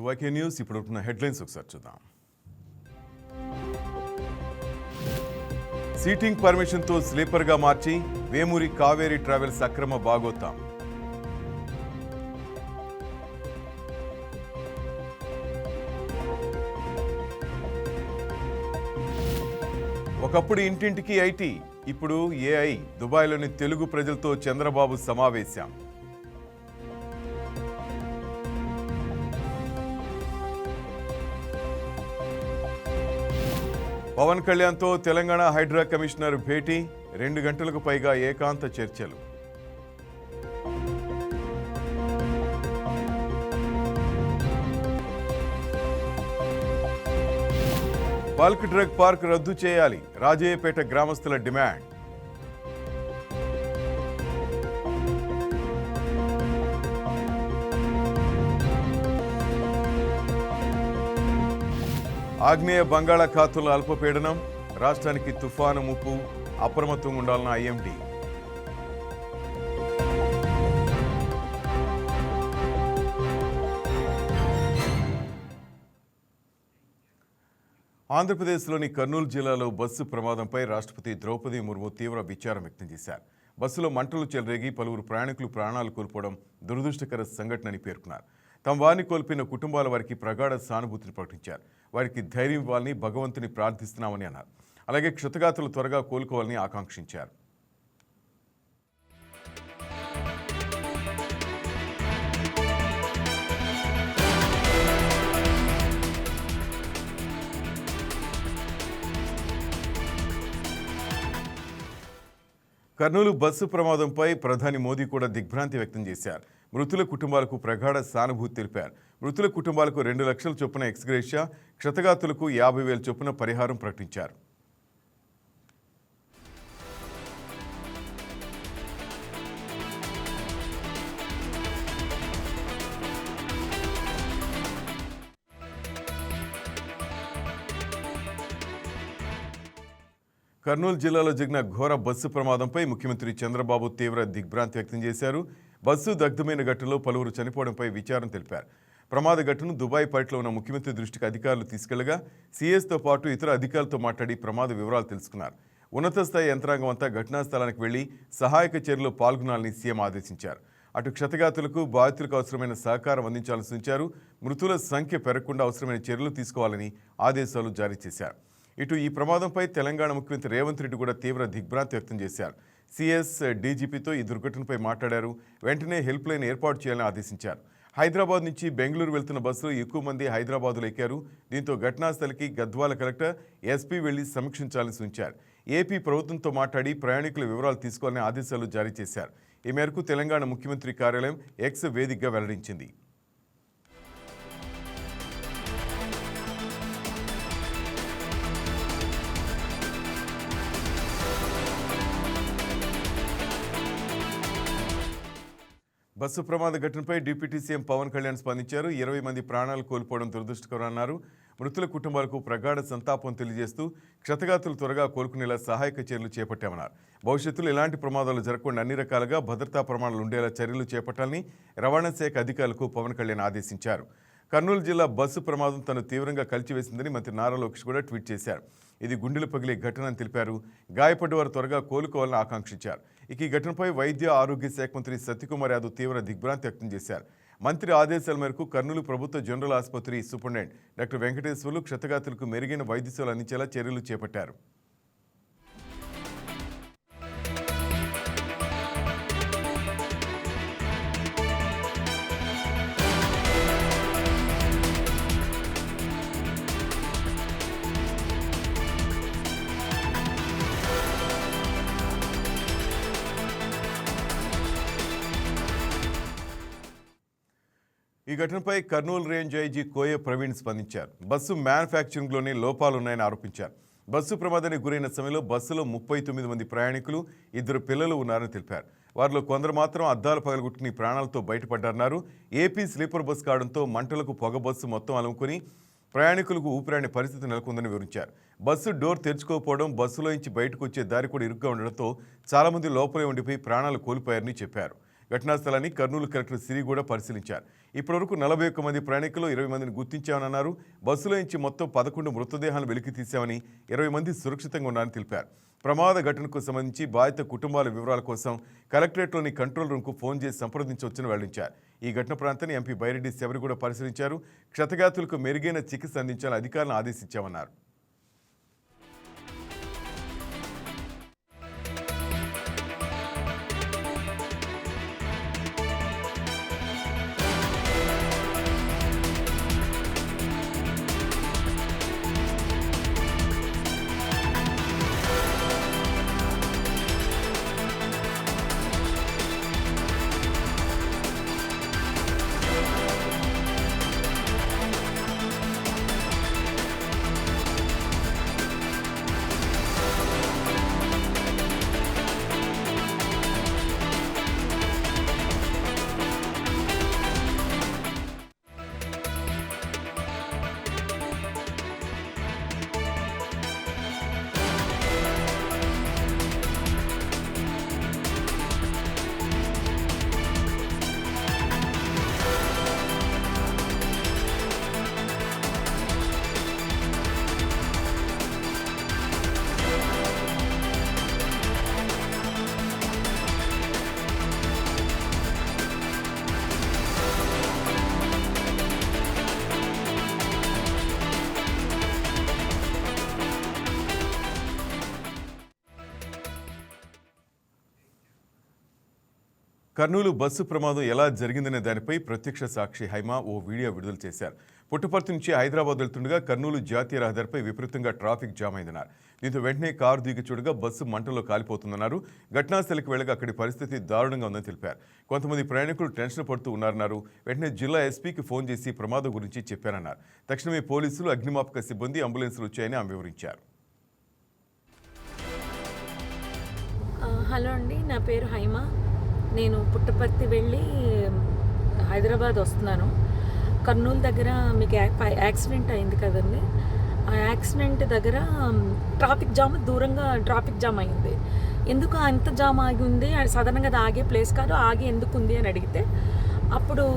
YK news ఇప్పుడు ఉన్న headlines ఒకసారి చూద్దాం. సీటింగ్ పర్మిషన్తో స్లీపర్గా మార్చి వేమూరి కావేరీ ట్రావెల్స్ అక్రమ బాగోతాం. ఒకప్పుడు ఇంటింటికి ఐటీ, ఇప్పుడు ఏఐ. దుబాయ్లోని తెలుగు ప్రజలతో చంద్రబాబు సమావేశం. పవన్ కళ్యాణ్తో తెలంగాణ హైడ్రా కమిషనర్ భేటీ, 2 గంటలకు పైగా ఏకాంత చర్చలు. బల్క్ డ్రగ్ పార్క్ రద్దు చేయాలి, రాజయ్యపేట గ్రామస్తుల డిమాండ్. ఆగ్నేయ బంగాళాఖాతంలో అల్పపీడనం, రాష్ట్రానికి తుఫాను ముప్పు, అప్రమత్తంగా ఉండాలన్న ఐఎండీ. ఆంధ్రప్రదేశ్లోని కర్నూలు జిల్లాలో బస్సు ప్రమాదంపై రాష్ట్రపతి ద్రౌపది ముర్ము తీవ్ర విచారం వ్యక్తం చేశారు. బస్సులో మంటలు చెలరేగి పలువురు ప్రయాణికులు ప్రాణాలు కోల్పోవడం దురదృష్టకర సంఘటనని పేర్కొన్నారు. తమ వారిని కోల్పోయిన కుటుంబాల వారికి ప్రగాఢ సానుభూతిని ప్రకటించారు. వారికి ధైర్యం ఇవ్వాలని భగవంతుని ప్రార్థిస్తున్నామని అన్నారు. అలాగే క్షతగాతులు త్వరగా కోలుకోవాలని ఆకాంక్షించారు. కర్నూలు బస్సు ప్రమాదంపై ప్రధాని మోదీ కూడా దిగ్భ్రాంతి వ్యక్తం చేశారు. మృతుల కుటుంబాలకు ప్రగాఢ సానుభూతి తెలిపారు. మృతుల కుటుంబాలకు 2 లక్షల చొప్పున ఎక్స్గ్రేషియా, క్షతగాతులకు 50,000 చొప్పున పరిహారం ప్రకటించారు. కర్నూలు జిల్లాలో జరిగిన ఘోర బస్సు ప్రమాదంపై ముఖ్యమంత్రి చంద్రబాబు తీవ్ర దిగ్భ్రాంతి వ్యక్తం చేశారు. బస్సు దగ్ధమైన ఘటనలో పలువురు చనిపోవడంపై విచారం తెలిపారు. ప్రమాద ఘటనను దుబాయ్ పైట్లో ఉన్న ముఖ్యమంత్రి దృష్టికి అధికారులు తీసుకెళ్లగా సీఎస్తో పాటు ఇతర అధికారులతో మాట్లాడి ప్రమాద వివరాలు తెలుసుకున్నారు. ఉన్నత స్థాయి యంత్రాంగం అంతా ఘటనా స్థలానికి వెళ్లి సహాయక చర్యలో పాల్గొనాలని సీఎం ఆదేశించారు. అటు క్షతగాతులకు బాధితులకు అవసరమైన సహకారం అందించాలని సూచించారు. మృతుల సంఖ్య పెరగకుండా అవసరమైన చర్యలు తీసుకోవాలని ఆదేశాలు జారీ చేశారు. ఇటు ఈ ప్రమాదంపై తెలంగాణ ముఖ్యమంత్రి రేవంత్ రెడ్డి కూడా తీవ్ర దిగ్భ్రాంతి వ్యక్తం చేశారు. సీఎస్ డీజీపీతో ఈ దుర్ఘటనపై మాట్లాడారు. వెంటనే హెల్ప్ లైన్ ఏర్పాటు చేయాలని ఆదేశించారు. హైదరాబాద్ నుంచి బెంగళూరు వెళ్తున్న బస్సులో ఎక్కువ మంది హైదరాబాద్లో ఎక్కారు. దీంతో ఘటనాస్థలికి గద్వాల కలెక్టర్, ఎస్పీ వెళ్లి సమీక్షించాలని సూచించారు. ఏపీ ప్రభుత్వంతో మాట్లాడి ప్రయాణికుల వివరాలు తీసుకోవాలని ఆదేశాలు జారీ చేశారు. ఈ మేరకు తెలంగాణ ముఖ్యమంత్రి కార్యాలయం ఎక్స్ వేదికగా వెల్లడించింది. బస్సు ప్రమాద ఘటనపై డిప్యూటీ సీఎం పవన్ కళ్యాణ్ స్పందించారు. 20 మంది ప్రాణాలు కోల్పోవడం దురదృష్టకరమన్నారు. మృతుల కుటుంబాలకు ప్రగాఢ సంతాపం తెలియజేస్తూ క్షతగాతులు త్వరగా కోలుకునేలా సహాయక చర్యలు చేపట్టామన్నారు. భవిష్యత్తులో ఎలాంటి ప్రమాదాలు జరగకుండా అన్ని రకాలుగా భద్రతా ప్రమాణాలు ఉండేలా చర్యలు చేపట్టాలని రవాణా శాఖ అధికారులకు పవన్ కళ్యాణ్ ఆదేశించారు. కర్నూలు జిల్లా బస్సు ప్రమాదం తను తీవ్రంగా కలిచివేసిందని మంత్రి నారా లోకేష్ కూడా ట్వీట్ చేశారు. ఇది గుండెలు పగిలే ఘటన అని తెలిపారు. గాయపడ్డవారు త్వరగా కోలుకోవాలని ఆకాంక్షించారు. ఇక ఈ ఘటనపై వైద్య ఆరోగ్య శాఖ మంత్రి సత్యకుమార్ యాదవ్ తీవ్ర దిగ్భ్రాంతి వ్యక్తం చేశారు. మంత్రి ఆదేశాల మేరకు కర్నూలు ప్రభుత్వ జనరల్ ఆసుపత్రి సూపరింటెండెంట్ డాక్టర్ వెంకటేశ్వర్లు క్షతగాతులకు మెరుగైన వైద్య సేవలు అందించేలా చర్యలు చేపట్టారు. ఈ ఘటనపై కర్నూలు రేంజ్ ఐజీ కోయ ప్రవీణ్ స్పందించారు. బస్సు మ్యానుఫ్యాక్చరింగ్లోనే లోపాలున్నాయని ఆరోపించారు. బస్సు ప్రమాదానికి గురైన సమయంలో బస్సులో 39 మంది ప్రయాణికులు, 2 పిల్లలు ఉన్నారని తెలిపారు. వారిలో కొందరు మాత్రం అద్దాలు పగలగొట్టుకుని ప్రాణాలతో బయటపడ్డారన్నారు. ఏపీ స్లీపర్ బస్సు కావడంతో మంటలకు పొగ బస్సు మొత్తం అలుముకుని ప్రయాణికులకు ఊపిరాని పరిస్థితి నెలకొందని వివరించారు. బస్సు డోర్ తెరుచుకోకపోవడం, బస్సులో నుంచి బయటకు వచ్చే దారి కూడా ఇరుగ్గా ఉండడంతో చాలామంది లోపలే ఉండిపోయి ప్రాణాలు కోల్పోయారని చెప్పారు. ఘటనా స్థలాన్ని కర్నూలు కలెక్టర్ సిరి కూడా పరిశీలించారు. ఇప్పటివరకు 41 మంది ప్రయాణికులు 20 మందిని గుర్తించామన్నారు. బస్సులో నుంచి మొత్తం 11 మృతదేహాలను వెలికి తీశామని, 20 మంది సురక్షితంగా ఉన్నారని తెలిపారు. ప్రమాద ఘటనకు సంబంధించి బాధిత కుటుంబాల వివరాల కోసం కలెక్టరేట్లోని కంట్రోల్ రూమ్కు ఫోన్ చేసి సంప్రదించవచ్చని వెల్లడించారు. ఈ ఘటన ప్రాంతాన్ని ఎంపీ బైరెడ్డి శబరి కూడా పరిశీలించారు. క్షతగాతులకు మెరుగైన చికిత్స అందించాలని అధికారులను ఆదేశించామన్నారు. కర్నూలు బస్సు ప్రమాదం ఎలా జరిగిందనే దానిపై ప్రత్యక్ష సాక్షి హైమా ఓ వీడియో విడుదల చేశారు. పుట్టపర్తి నుంచి హైదరాబాద్ వెళ్తుండగా కర్నూలు జాతీయ రహదారిపై విపరీతంగా ట్రాఫిక్ జామ్ అయిందన్నారు. దీంతో వెంటనే కారు దిగి చూడగా బస్సు మంటల్లో కాలిపోతుందన్నారు. ఘటనాస్థలికి వెళ్ళగా అక్కడి పరిస్థితి దారుణంగా ఉందని తెలిపారు. కొంతమంది ప్రయాణికులు టెన్షన్ పడుతూ ఉన్నారన్నారు. వెంటనే జిల్లా ఎస్పీకి ఫోన్ చేసి ప్రమాదం గురించి చెప్పారన్నారు. తక్షణమే పోలీసులు, అగ్నిమాపక సిబ్బంది, అంబులెన్సులు వచ్చాయని ఆమె వివరించారు. హలో అండి, నా పేరు హైమా. నేను పుట్టపర్తి వెళ్ళి హైదరాబాద్ వస్తున్నాను. కర్నూలు దగ్గర మీకు యాక్సిడెంట్ అయింది కదండి. ఆ యాక్సిడెంట్ దగ్గర దూరంగా ట్రాఫిక్ జామ్ అయింది. ఎందుకు అంత జామ్ ఆగి ఉంది? సాధారణంగా అది ఆగే ప్లేస్ కాదు. ఆగి ఎందుకు ఉంది అని అడిగితే అప్పుడు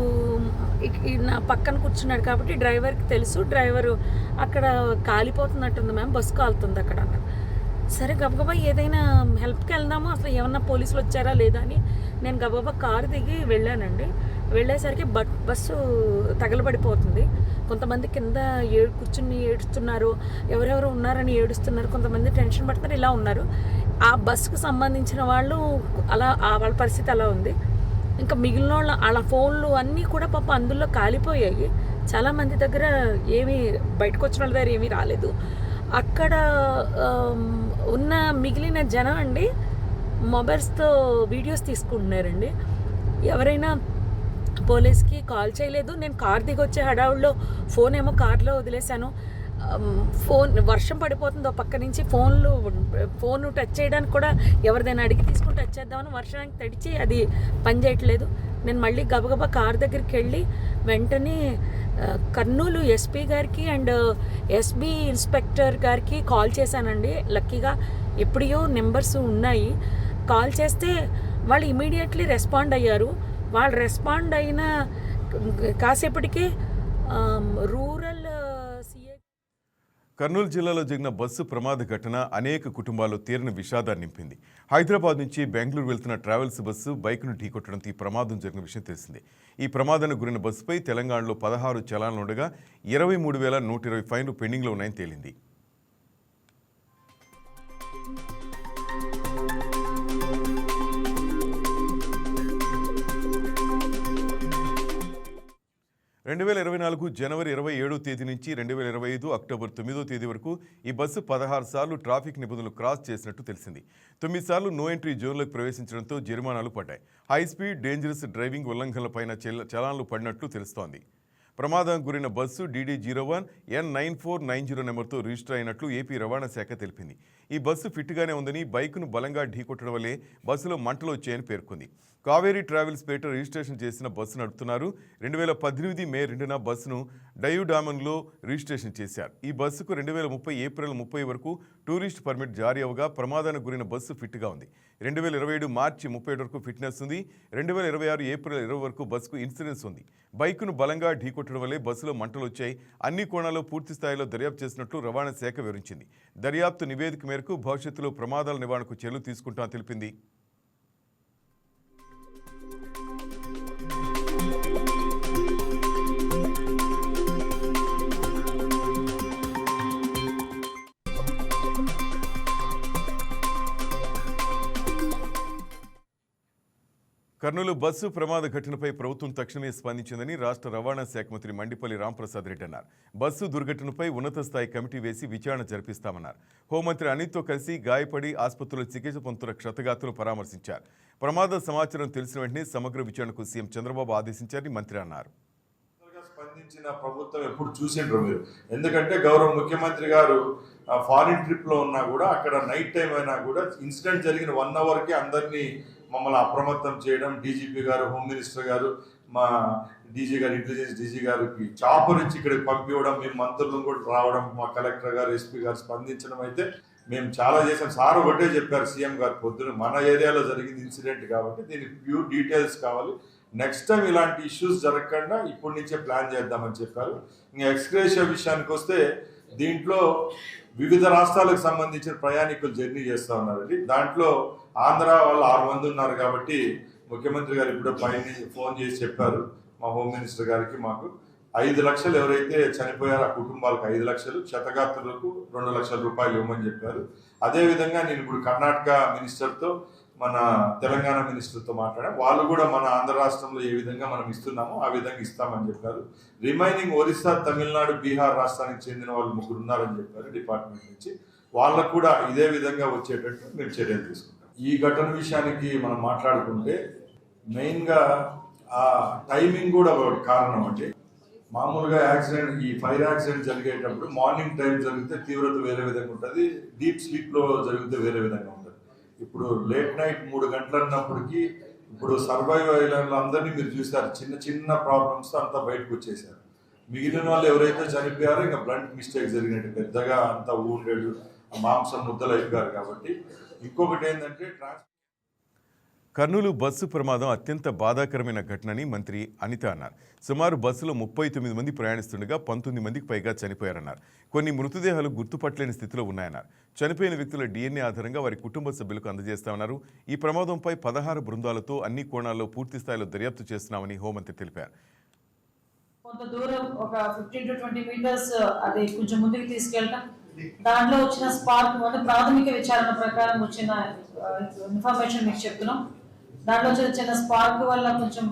నా పక్కన కూర్చున్నాడు కాబట్టి డ్రైవర్కి తెలుసు. డ్రైవరు అక్కడ కాలిపోతున్నట్టుంది మ్యామ్, బస్సు కాలుతుంది అక్కడ అన్నాడు. సరే గబగబా ఏదైనా హెల్ప్కి వెళ్దాము, అసలు ఏమన్నా పోలీసులు వచ్చారా లేదా అని నేను గబగబా కారు దిగి వెళ్ళానండి. వెళ్ళేసరికి బస్సు తగలబడిపోతుంది. కొంతమంది కింద కూర్చుని ఏడుస్తున్నారు, ఎవరెవరు ఉన్నారని ఏడుస్తున్నారు, కొంతమంది టెన్షన్ పడుతున్నారు, ఇలా ఉన్నారు. ఆ బస్సుకు సంబంధించిన వాళ్ళు అలా వాళ్ళ పరిస్థితి అలా ఉంది. ఇంకా మిగిలిన వాళ్ళ ఫోన్లు అన్నీ కూడా పాప అందులో కాలిపోయాయి. చాలామంది దగ్గర ఏమీ బయటకు వచ్చిన వాళ్ళ దగ్గర ఏమీ రాలేదు. అక్కడ ఉన్న మిగిలిన జనం అండి మొబైల్స్తో వీడియోస్ తీసుకుంటున్నారండి. ఎవరైనా పోలీస్కి కాల్ చేయలేదు. నేను కార్ దిగి వచ్చే హడావుల్లో ఫోన్ ఏమో కార్లో వదిలేశాను. వర్షం పడిపోతుందో పక్క నుంచి ఫోన్ టచ్ చేయడానికి కూడా ఎవరిదైనా అడిగి తీసుకుని టచ్ చేద్దామని వర్షానికి తడిచి అది పనిచేయట్లేదు. నేను మళ్ళీ గబగబా కార్ దగ్గరికి వెళ్ళి వెంటనే కర్నూలు ఎస్పీ గారికి అండ్ ఎస్బీ ఇన్స్పెక్టర్ గారికి కాల్ చేశానండి. లక్కీగా ఎప్పుడో నెంబర్స్ ఉన్నాయి. కాల్ చేస్తే వాళ్ళు ఇమీడియట్లీ రెస్పాండ్ అయ్యారు. వాళ్ళు రెస్పాండ్ అయిన కాసేపటికే రూరల్ సిఐ. కర్నూలు జిల్లాలో జరిగిన బస్సు ప్రమాద ఘటన అనేక కుటుంబాల్లో తీరని విషాదాన్ని నింపింది. హైదరాబాద్ నుంచి బెంగళూరు వెళ్తున్న ట్రావెల్స్ బస్సు బైక్ను ఢీకొట్టడంతో ఈ ప్రమాదం జరిగిన విషయం తెలిసిందే. ఈ ప్రమాదానికి గురైన బస్సుపై తెలంగాణలో 16 చలాన్లు ఉండగా 23,120 ఫైన్లు పెండింగ్లో ఉన్నాయని తేలింది. జనవరి 27వ తేదీ నుంచి 2025 అక్టోబర్ 9వ తేదీ వరకు ఈ బస్సు 16 సార్లు ట్రాఫిక్ నిబంధనలు క్రాస్ చేసినట్టు తెలిసింది. 9 సార్లు నో ఎంట్రీ జోన్లోకి ప్రవేశించడంతో జరిమానాలు పడ్డాయి. హై స్పీడ్, డేంజరస్ డ్రైవింగ్ ఉల్లంఘనలపైన చలాన్లు పడినట్లు తెలుస్తోంది. ప్రమాదానికి గురైన బస్సు DD01 N9490 నెంబర్తో రిజిస్టర్ అయినట్లు ఏపీ రవాణా శాఖ తెలిపింది. ఈ బస్సు ఫిట్గానే ఉందని బైకును బలంగా ఢీకొట్టడం వల్లే బస్సులో మంటలు వచ్చాయని పేర్కొంది. కావేరీ ట్రావెల్స్ పేట రిజిస్ట్రేషన్ చేసిన బస్సు నడుపుతున్నారు. 2018 మే 2న బస్సును డయూడామన్లో రిజిస్ట్రేషన్ చేశారు. ఈ బస్సుకు 2030 ఏప్రిల్ 30 వరకు టూరిస్ట్ పర్మిట్ జారీ అవగా ప్రమాదానికి గురైన బస్సు ఫిట్గా ఉంది. 2027 మార్చి 30 వరకు ఫిట్నెస్ ఉంది. 2026 ఏప్రిల్ 20 వరకు బస్సుకు ఇన్సూరెన్స్ ఉంది. బైకును బలంగా ఢీకొట్టడం వల్లే బస్సులో మంటలు వచ్చాయి. అన్ని కోణాల్లో పూర్తి స్థాయిలో దర్యాప్తు చేసినట్లు రవాణా శాఖ వివరించింది. దర్యాప్తు నివేదిక మేరకు భవిష్యత్తులో ప్రమాదాల నివారణకు చర్యలు తీసుకుంటామని తెలిపింది. కర్నూలు బస్సు ప్రమాద ఘటనపై ప్రభుత్వం తక్షణమే స్పందించిందని రాష్ట్ర రవాణా శాఖ మంత్రి మండిపల్లి రాంప్రసాద్ రెడ్డి అన్నారు. బస్సు దుర్ఘటనపై ఉన్నత స్థాయి కమిటీ వేసి విచారణ జరిపిస్తామన్నారు. హోంమంత్రి అనిత్తో కలిసి గాయపడి ఆసుపత్రిలో చికిత్స పొందుతున్న క్షతగాతులు పరామర్శించారు. ప్రమాద సమాచారం తెలిసిన వెంటనే సమగ్ర విచారణకు సీఎం చంద్రబాబు ఆదేశించారని మంత్రి అన్నారు. స్పందించిన ప్రభుత్వం ఎప్పుడు చూసిండ్రు మీరు? ఎందుకంటే గౌరవ ముఖ్యమంత్రి గారు ఫారిన్ ట్రిప్ లో ఉన్నా కూడా అక్కడ నైట్ టైం అయినా కూడా ఇన్సిడెంట్ జరిగిన 1 అవర్కి అందరినీ మమ్మల్ని అప్రమత్తం చేయడం, డీజీపీ గారు, హోమ్ మినిస్టర్ గారు, మా డీజీ గారు, ఇంటెలిజెన్స్ డీజీ గారికి చాపర్ ఇచ్చి ఇక్కడికి పంపించడం, మేము మంత్రులను కూడా రావడం, మా కలెక్టర్ గారు, ఎస్పీ గారు స్పందించడం అయితే మేము చాలా చేసాం. సార్ ఒకటే చెప్పారు సీఎం గారు పొద్దున, మన ఏరియాలో జరిగింది ఇన్సిడెంట్ కాబట్టి దీనికి ప్యూర్ డీటెయిల్స్ కావాలి, నెక్స్ట్ టైం ఇలాంటి ఇష్యూస్ జరగకుండా ఇప్పటి నుంచే ప్లాన్ చేద్దామని చెప్పారు. ఇంకా ఎక్స్గ్రేషియా విషయానికి వస్తే దీంట్లో వివిధ రాష్ట్రాలకు సంబంధించిన ప్రయాణికులు జర్నీ చేస్తూ ఉన్నారండి. దాంట్లో ఆంధ్ర వాళ్ళు 6 మంది ఉన్నారు కాబట్టి ముఖ్యమంత్రి గారు ఇప్పుడు పైన ఫోన్ చేసి చెప్పారు మా హోమ్ మినిస్టర్ గారికి, మాకు 5 లక్షలు ఎవరైతే చనిపోయారో ఆ కుటుంబాలకు 5 లక్షలు, క్షతగాత్రులకు 2 లక్షల రూపాయలు ఇవ్వమని చెప్పారు. అదేవిధంగా నేను ఇప్పుడు కర్ణాటక మినిస్టర్తో, మన తెలంగాణ మినిస్టర్తో మాట్లాడాం. వాళ్ళు కూడా మన ఆంధ్ర రాష్ట్రంలో ఏ విధంగా మనం ఇస్తున్నామో ఆ విధంగా ఇస్తామని చెప్పారు. రిమైనింగ్ ఒరిస్సా, తమిళనాడు, బీహార్ రాష్ట్రానికి చెందిన వాళ్ళు 3 ఉన్నారని చెప్పారు డిపార్ట్మెంట్ నుంచి. వాళ్ళకు కూడా ఇదే విధంగా వచ్చేటట్టు మేము చర్యలు తీసుకుంటాం. ఈ ఘటన విషయానికి మనం మాట్లాడుకుంటే మెయిన్గా ఆ టైమింగ్ కూడా ఒక కారణం. అంటే మామూలుగా యాక్సిడెంట్, ఈ ఫైర్ యాక్సిడెంట్ జరిగేటప్పుడు మార్నింగ్ టైం జరిగితే తీవ్రత వేరే విధంగా ఉంటుంది, డీప్ స్లీప్లో జరిగితే వేరే విధంగా ఉంటుంది. ఇప్పుడు లేట్ నైట్ 3 గంటలు అన్నప్పటికీ ఇప్పుడు సర్వైవ్ అయ్యేలా అందరినీ మీరు చూసారు, చిన్న చిన్న ప్రాబ్లమ్స్ అంతా బయటకు వచ్చేసారు. మిగిలిన వాళ్ళు ఎవరైతే చనిపోయారో ఇంకా బ్లంట్ మిస్టేక్ జరిగినట్టు, పెద్దగా అంతా ఊండేడు మాంసం ముద్దలు అయిపోయారు. కాబట్టి ఇంకొకటి ఏంటంటే కర్నూలు బస్సు ప్రమాదం అత్యంత బాధాకరమైన ఘటనని మంత్రి అనిత అన్నారు. సుమారు బస్సులో 39 మంది ప్రయాణిస్తుండగా 19 మందికి పైగా చనిపోయారన్నారు. కొన్ని మృతదేహాలు గుర్తుపట్టలేని స్థితిలో ఉన్నాయన్నారు. చనిపోయిన వ్యక్తుల DNA ఆధారంగా వారి కుటుంబ సభ్యులకు అందజేస్తామన్నారు. ఈ ప్రమాదంపై 16 బృందాలతో అన్ని కోణాల్లో పూర్తి స్థాయిలో దర్యాప్తు చేస్తున్నామని హోంమంత్రి తెలిపారు. కొంత దూరం ఒక 15 to 20 మీటర్స్ అది కొంచెం ముందుకు తీసుకెళ్ళటం, దాంట్లో వచ్చిన స్పార్క్ అంటే ప్రాథమిక విచారణ ప్రకారం వచ్చిన ఇన్ఫర్మేషన్ మీకు చెప్తున్నాం. దాంట్లో చిన్న స్పార్క్ వల్ల కొంచెం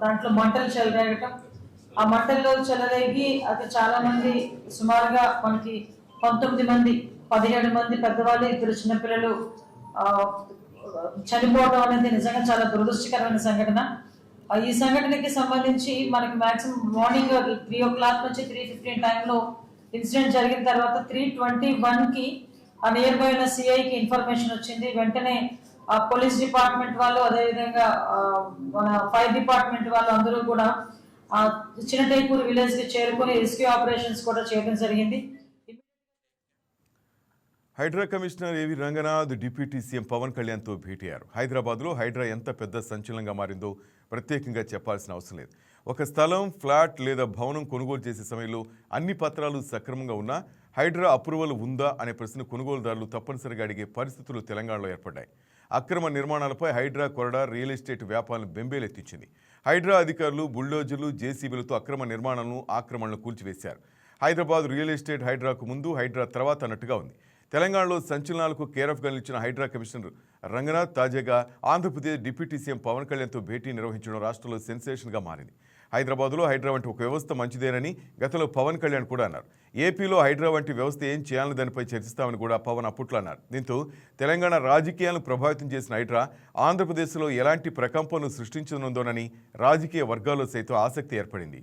దాంట్లో మంటలు చెలరేగటం, ఆ మంటల్లో చెలరేగి అది చాలా మంది, సుమారుగా మనకి 19 మంది, 17 మంది పెద్దవాళ్ళు, 2 చిన్నపిల్లలు చనిపోవడం అనేది నిజంగా చాలా దురదృష్టకరమైన సంఘటన. ఈ సంఘటనకి సంబంధించి మనకి మాక్సిమం మార్నింగ్ 3 o'clock నుంచి 3:15 టైంలో ఇన్సిడెంట్ జరిగిన తర్వాత 3:21కి ఆ నియర్ బై ఉన్న సిఐకి ఇన్ఫర్మేషన్ వచ్చింది. వెంటనే పోలీస్ డిపార్ట్మెంట్ వాళ్ళు, అదేవిధంగా మన ఫైర్ డిపార్ట్మెంట్ వాళ్ళు అందరూ కూడా చిన్నటైపూర్ విలేజ్ కి చేరుకొని రెస్క్యూ ఆపరేషన్స్ కూడా చేయడం జరిగింది. హైడ్రా కమిషనర్ ఏవి రంగనాథ్ డిప్యూటీ సీఎం పవన్ కళ్యాణ్తో భేటీ అయ్యారు. హైదరాబాద్లో హైడ్రా ఎంత పెద్ద సంచలనంగా మారిందో ప్రత్యేకంగా చెప్పాల్సిన అవసరం లేదు. ఒక స్థలం, ఫ్లాట్ లేదా భవనం కొనుగోలు చేసే సమయంలో అన్ని పత్రాలు సక్రమంగా ఉన్నా హైడ్రా అప్రూవల్ ఉందా అనే ప్రశ్న కొనుగోలుదారులు తప్పనిసరిగా అడిగే పరిస్థితులు తెలంగాణలో ఏర్పడ్డాయి. అక్రమ నిర్మాణాలపై హైడ్రా కొరడా రియల్ ఎస్టేట్ వ్యాపారాలను బెంబేలెత్తించింది. హైడ్రా అధికారులు బుల్డోజర్లు, జేసీబీలతో అక్రమ నిర్మాణాలను, ఆక్రమణలను కూల్చివేశారు. హైదరాబాద్ రియల్ ఎస్టేట్ హైడ్రాకు ముందు, హైడ్రా తర్వాత అన్నట్టుగా ఉంది. తెలంగాణలో సంచలనాలకు కేరాఫ్గా నిలిచిన హైడ్రా కమిషనర్ రంగనాథ్ తాజాగా ఆంధ్రప్రదేశ్ డిప్యూటీ సీఎం పవన్ కళ్యాణ్తో భేటీ నిర్వహించడం రాష్ట్రంలో సెన్సేషన్గా మారింది. హైదరాబాద్లో హైడ్రా వంటి ఒక వ్యవస్థ మంచిదేనని గతంలో పవన్ కళ్యాణ్ కూడా అన్నారు. ఏపీలో హైడ్రా వంటి వ్యవస్థ ఏం చేయాలని దానిపై చర్చిస్తామని కూడా పవన్ అప్పట్లో అన్నారు. దీంతో తెలంగాణ రాజకీయాలను ప్రభావితం చేసిన హైడ్రా ఆంధ్రప్రదేశ్లో ఎలాంటి ప్రకంపనలు సృష్టించనుందోనని రాజకీయ వర్గాల్లో సైతం ఆసక్తి ఏర్పడింది.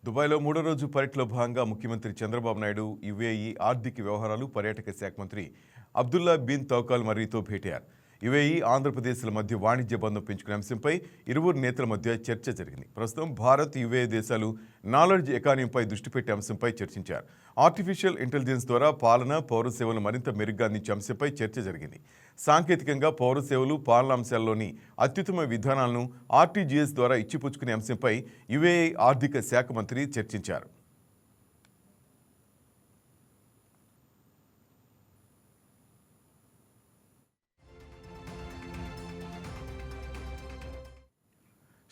దుబాయ్లో మూడో రోజు పర్యటనలో భాగంగా ముఖ్యమంత్రి చంద్రబాబు నాయుడు యుఏఈ ఆర్థిక వ్యవహారాలు పర్యాటక శాఖ మంత్రి అబ్దుల్లా బిన్ తౌకాల్ మర్రీతో భేటీయారు. యుఏఈ ఆంధ్రప్రదేశ్ల మధ్య వాణిజ్య బంధం పెంచుకునే అంశంపై ఇరువురు నేతల మధ్య చర్చ జరిగింది. ప్రస్తుతం భారత్, యుఏఈ దేశాలు నాలెడ్జ్ ఎకానమీపై దృష్టి పెట్టే అంశంపై చర్చించారు. ఆర్టిఫిషియల్ ఇంటెలిజెన్స్ ద్వారా పాలన, పౌర సేవలు మరింత మెరుగ్గా అందించే అంశంపై చర్చ జరిగింది. సాంకేతికంగా పౌర సేవలు, పాలనా అంశాల్లోని అత్యుత్తమ విధానాలను ఆర్టీజీఎస్ ద్వారా ఇచ్చిపుచ్చుకునే అంశంపై యుఏఈ ఆర్థిక శాఖ మంత్రి చర్చించారు.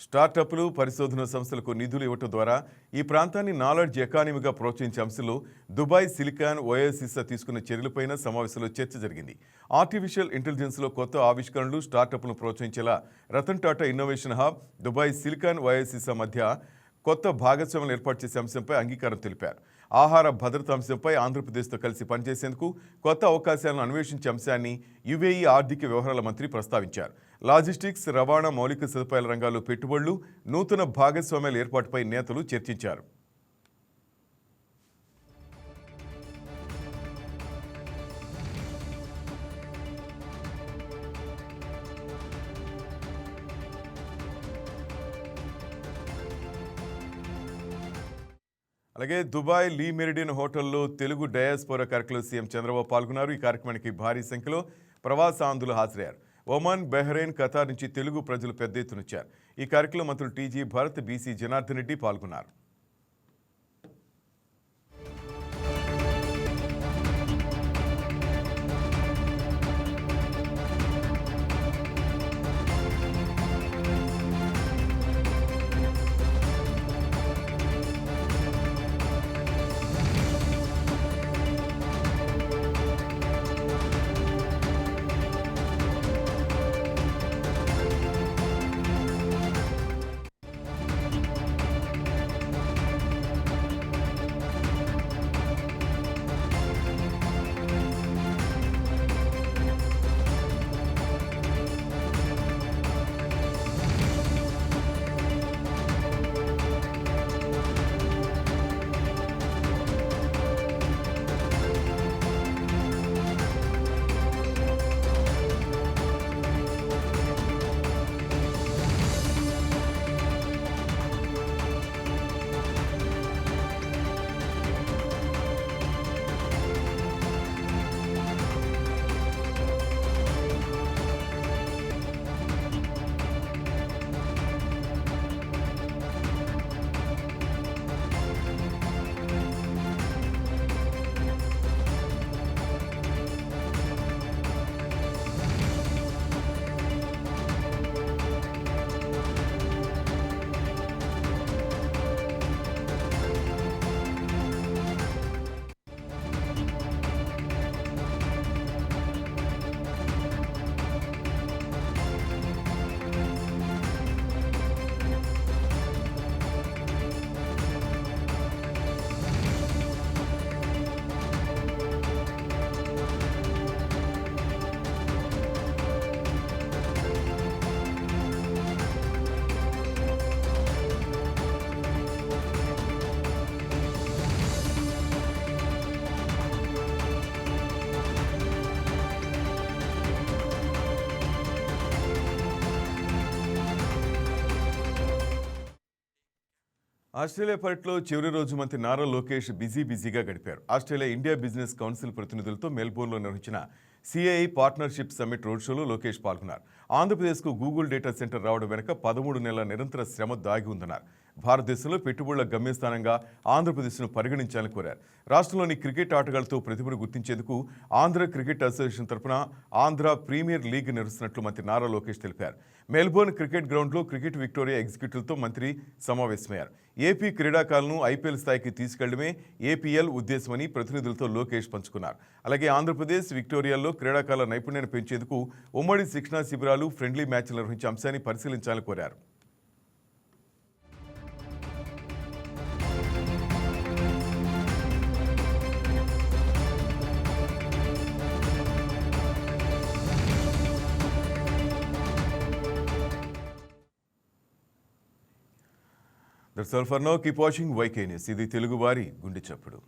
స్టార్టప్లు, పరిశోధన సంస్థలకు నిధులు ఇవ్వటం ద్వారా ఈ ప్రాంతాన్ని నాలెడ్జ్ ఎకానమీగా ప్రోత్సహించే అంశంలో దుబాయ్ సిలికాన్ ఓఎసిస్ తీసుకున్న చర్యలపైన సమావేశంలో చర్చ జరిగింది. ఆర్టిఫిషియల్ ఇంటెలిజెన్స్లో కొత్త ఆవిష్కరణలు, స్టార్టప్లను ప్రోత్సహించేలా Ratan Tata innovation hub, Dubai Silicon Oasis మధ్య కొత్త భాగస్వామ్యం ఏర్పాటు చేసే అంశంపై అంగీకారం తెలిపారు. ఆహార భద్రత అంశంపై ఆంధ్రప్రదేశ్తో కలిసి పనిచేసేందుకు కొత్త అవకాశాలను అన్వేషించే అంశాన్ని యుఏఈ ఆర్థిక వ్యవహారాల మంత్రి ప్రస్తావించారు. లాజిస్టిక్స్, రవాణా, మౌలిక సదుపాయాల రంగాల్లో పెట్టుబడులు, నూతన భాగస్వామ్యాల ఏర్పాటుపై నేతలు చర్చించారు. అలాగే దుబాయ్ లీ మెరిడియన్ హోటల్లో తెలుగు డయాస్పోరా కార్యక్రమంలో సీఎం చంద్రబాబు పాల్గొన్నారు. ఈ కార్యక్రమానికి భారీ సంఖ్యలో ప్రవాసాంధ్రులు హాజరయ్యారు. ఒమన్, బహ్రెయిన్, ఖతార్ నుంచి తెలుగు ప్రజలు పెద్ద ఎత్తున వచ్చారు. ఈ కార్యక్రమంలో మంత్రులు టీజీ భరత్, బీసీ జనార్దన్ రెడ్డి పాల్గొన్నారు. ఆస్ట్రేలియా పర్యటనలో చివరి రోజు మంత్రి నారా లోకేష్ బిజీగా గడిపారు. ఆస్ట్రేలియా ఇండియా బిజినెస్ కౌన్సిల్ ప్రతినిధులతో మెల్బోర్న్లో నిర్వహించిన సిఐఐ పార్ట్నర్షిప్ సమ్మిట్ రోడ్ షోలో లోకేష్ పాల్గొన్నారు. ఆంధ్రప్రదేశ్కు గూగుల్ డేటా సెంటర్ రావడం వెనుక 13 నెలల నిరంతర శ్రమ దాగి ఉందన్నారు. భారతదేశంలో పెట్టుబడుల గమ్యస్థానంగా ఆంధ్రప్రదేశ్ను పరిగణించాలని కోరారు. రాష్ట్రంలోని క్రికెట్ ఆటగాళ్లతో ప్రతిభను గుర్తించేందుకు ఆంధ్ర క్రికెట్ అసోసియేషన్ తరఫున ఆంధ్ర ప్రీమియర్ లీగ్ నిర్వహిస్తున్నట్లు మంత్రి నారా లోకేష్ తెలిపారు. మెల్బోర్న్ క్రికెట్ గ్రౌండ్లో క్రికెట్ విక్టోరియా ఎగ్జిక్యూటివ్తో మంత్రి సమావేశమయ్యారు. ఏపీ క్రీడాకారులను ఐపీఎల్ స్థాయికి తీసుకెళ్లడమే ఏపీఎల్ ఉద్దేశమని ప్రతినిధులతో లోకేష్ పంచుకున్నారు. అలాగే ఆంధ్రప్రదేశ్, విక్టోరియాల్లో క్రీడాకారుల నైపుణ్యాన్ని పెంచేందుకు ఉమ్మడి శిక్షణా శిబిరాలు, ఫ్రెండ్లీ మ్యాచ్లు నిర్వహించే అంశాన్ని పరిశీలించాలని కోరారు. That's all for now. Keep watching YK News. ఇది తెలుగు వారి గుండె చప్పుడు.